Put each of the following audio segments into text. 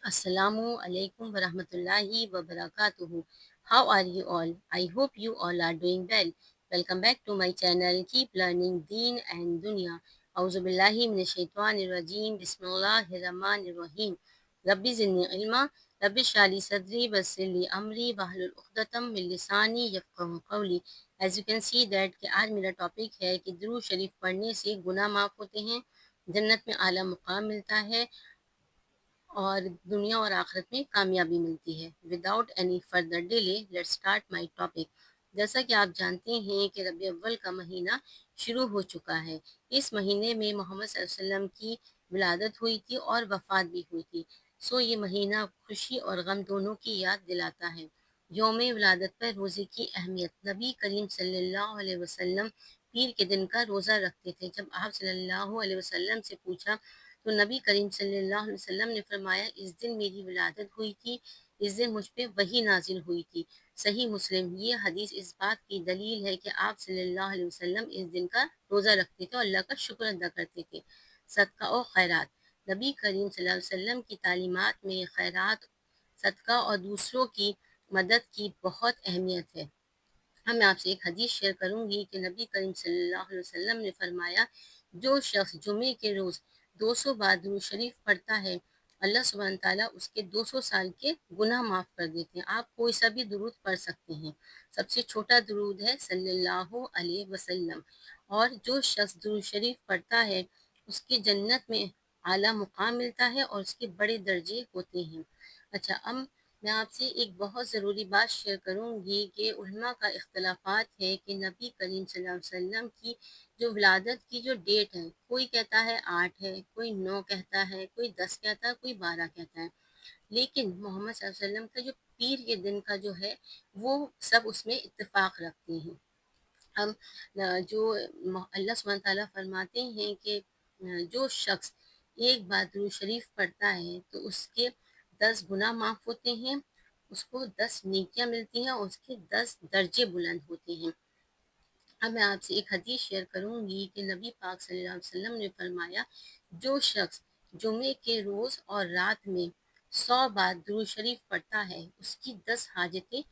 Assalamu alaikum warahmatullahi wabarakatuh. How are you all? I hope you all are doing well. Welcome back to my channel. Keep learning Deen and Dunya. Auzu billahi minash shaitanir rajim. Bismillahir rahim. Rabbi zidni ilma. Rabbi shrah sadri wassir li amri wahlul uqdatam min lisani yafqahu qawli. As you can see that कि आज मेरा topic है कि दुरूद शरीफ पढ़ने से गुनाह माफ़ होते हैं, जन्नत में आला मुकाम मिलता है और दुनिया और आखिरत में कामयाबी मिलती है। Without any further delay let's start my topic. जैसा कि आप जानते हैं कि रबी अव्वल का महीना शुरू हो चुका है। इस महीने में मोहम्मद सल्लल्लाहु अलैहि वसल्लम की विलादत हुई थी और वफ़ात भी हुई थी। सो ये महीना खुशी और गम दोनों की याद दिलाता है। यौम विलादत पर रोज़े की अहमियत। नबी करीम सल्लल्लाहु अलैहि वसल्लम पीर के दिन का रोज़ा रखते थे। जब आप सल्लल्लाहु अलैहि वसल्लम से पूछा तो नबी करीम सल्लल्लाहु अलैहि वसल्लम ने फरमाया, इस दिन मेरी विलादत हुई थी, इस दिन मुझ पे वही नाजिल हुई थी। सही मुस्लिम। ये हदीस इस बात की दलील है कि आप सल्लल्लाहु अलैहि वसल्लम इस दिन का रोज़ा रखते थे और अल्लाह का शुक्र अदा करते थे। सदका और खैरात। नबी करीम सल्लल्लाहु अलैहि वसल्लम की तालीमात में खैरात, सदका और दूसरों की मदद की बहुत अहमियत है। मैं आपसे एक हदीस शेयर करूंगी कि नबी करीम सल्लल्लाहु अलैहि वसल्लम ने फरमाया, जो शख्स जुमे के रोज़ 200 बार दुरूद शरीफ पढ़ता है, अल्लाह सुब्हान ताला उसके 200 साल के गुनाह माफ़ कर देते हैं। आप कोई सा भी दुरूद पढ़ सकते हैं। सबसे छोटा दुरूद है सल्लल्लाहु अलैहि वसल्लम। और जो शख्स दुरूद शरीफ पढ़ता है, उसकी जन्नत में आला मुकाम मिलता है और उसके बड़े दर्जे होते हैं। अच्छा, अब मैं आपसे एक बहुत ज़रूरी बात शेयर करूँगी कि उलमा का इख्तलाफात है कि नबी करीम सल्लल्लाहु अलैहि वसल्लम की जो विलादत की जो डेट है, कोई कहता है 8 है, कोई 9 कहता है, कोई 10 कहता है, कोई 12 कहता है। लेकिन मोहम्मद सल्लल्लाहु अलैहि वसल्लम का जो पीर के दिन का जो है, वो सब उसमें इत्तेफाक रखते हैं। हम जो अल्लाह सुब्हानहू तआला फरमाते हैं कि जो शख्स एक बार दुरूद शरीफ पढ़ता है तो उसके 10 गुनाह माफ़ होते हैं, उसको 10 नेकियां मिलती हैं और उसके 10 दर्जे बुलंद होते हैं। अब मैं आपसे एक हदीस शेयर करूंगी कि नबी पाक सल्लल्लाहु अलैहि वसल्लम ने फरमाया, जो शख्स जुमे के रोज़ और रात में 100 बार दुरूद शरीफ पढ़ता है, उसकी 10 हाजतें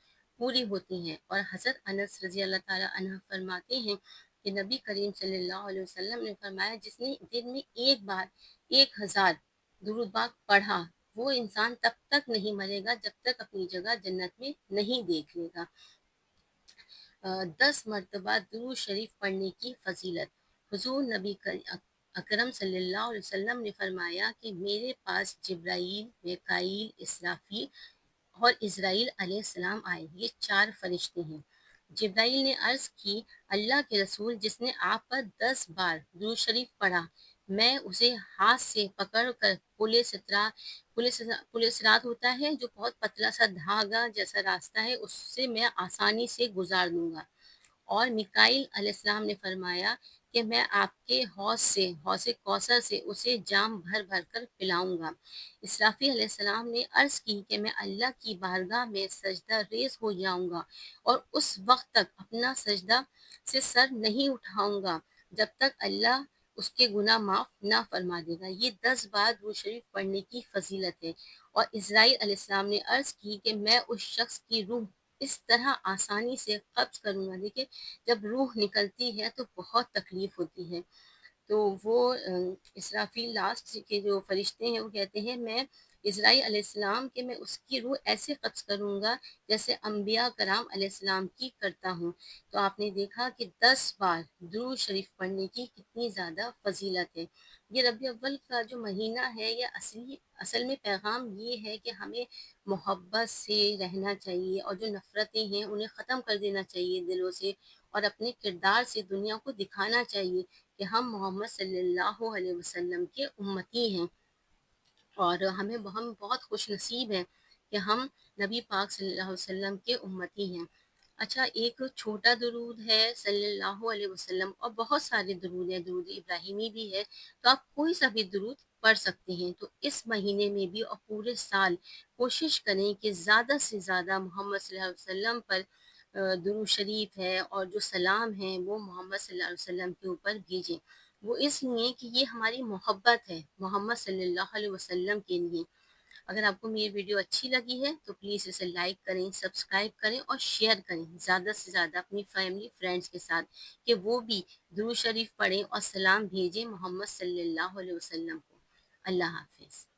पूरी होती हैं। और हज़रत अनस रज़ी अल्लाह ताला अन्हु फरमाते हैं कि नबी करीम सल्लल्लाहु अलैहि वसल्लम ने फरमाया, जिसने दिन में एक बार 1000 दुरूद पाक पढ़ा, वो इंसान तब तक नहीं मरेगा जब तक अपनी जगह जन्नत में नहीं देख लेगा। 10 मरतबा दुरूद शरीफ पढ़ने की फजीलत। हुजूर नबी अकरम सल्लल्लाहु अलैहि वसल्लम ने फरमाया कि मेरे पास जिब्राईल, मीकाईल, इसराफील और इज़राइल अलैहिस्सलाम आए। ये 4 फरिश्ते हैं। जिब्राईल ने अर्ज़ की, अल्लाह के रसूल, जिसने आप पर 10 बार दुरूद शरीफ पढ़ा, मैं उसे हाथ से पकड़ कर पुल सिरात होता है, जो बहुत पतला सा धागा जैसा रास्ता है, उससे मैं आसानी से गुजार दूंगा। और मिकाईल अलैहिस्सलाम ने फरमाया कि मैं आपके हौज़ कौसर से उसे जाम भर भर कर पिलाऊंगा। इसराफील अलैहिस्सलाम ने अर्ज़ की कि मैं अल्लाह की बारगाह में सजदा रेज़ हो जाऊंगा और उस वक्त तक अपना सजदा से सर नहीं उठाऊंगा जब तक अल्लाह उसके गुनाह माफ़ ना फरमा देगा। ये 10 बार दुरूद शरीफ पढ़ने की फजीलत है। और इज़राइल अलैहिस्सलाम ने अर्ज़ की कि मैं उस शख्स की रूह इस तरह आसानी से कब्ज़ करूँगा। देखिए, जब रूह निकलती है तो बहुत तकलीफ़ होती है। तो वो इसराफील लास्ट के जो फरिश्ते हैं वो कहते हैं, मैं इज़राइल अलैहिस्सलाम के मैं उसकी रूह ऐसे कब्ज़ करूँगा जैसे अम्बिया कराम अलैहिस्सलाम की करता हूँ। तो आपने देखा कि 10 बार दुरूद शरीफ पढ़ने की कितनी ज़्यादा फ़जीलत है। ये रबी अव्वल का जो महीना है, ये असल में पैगाम ये है कि हमें मोहब्बत से रहना चाहिए और जो नफ़रतें हैं उन्हें ख़त्म कर देना चाहिए दिलों से, और अपने किरदार से दुनिया को दिखाना चाहिए कि हम मोहम्मद सल्लल्लाहु अलैहि वसल्लम के उम्मती हैं। और हम बहुत खुश नसीब हैं कि हम नबी पाक सल्लल्लाहु अलैहि वसल्लम के उम्मती हैं। अच्छा, एक छोटा दुरूद है सल्लल्लाहु अलैहि वसल्लम, और बहुत सारे दुरूद हैं, दुरूद इब्राहिमी भी है, तो आप कोई सा भी दुरूद पढ़ सकते हैं। तो इस महीने में भी और पूरे साल कोशिश करें कि ज़्यादा से ज़्यादा मोहम्मद सल्लल्लाहु अलैहि वसल्लम पर दुरूद शरीफ है और जो सलाम है वो मोहम्मद सल्लल्लाहु अलैहि वसल्लम के ऊपर भेजें। वो इसलिए कि ये हमारी मोहब्बत है मोहम्मद सल्लल्लाहु अलैहि वसल्लम के लिए। اگر آپ کو میری ویڈیو اچھی لگی ہے تو پلیز اسے لائک کریں، سبسکرائب کریں اور شیئر کریں زیادہ سے زیادہ اپنی فیملی فرینڈس کے ساتھ، کہ وہ بھی درود شریف پڑھیں اور سلام بھیجیں محمد صلی اللہ علیہ وسلم کو۔ اللہ حافظ۔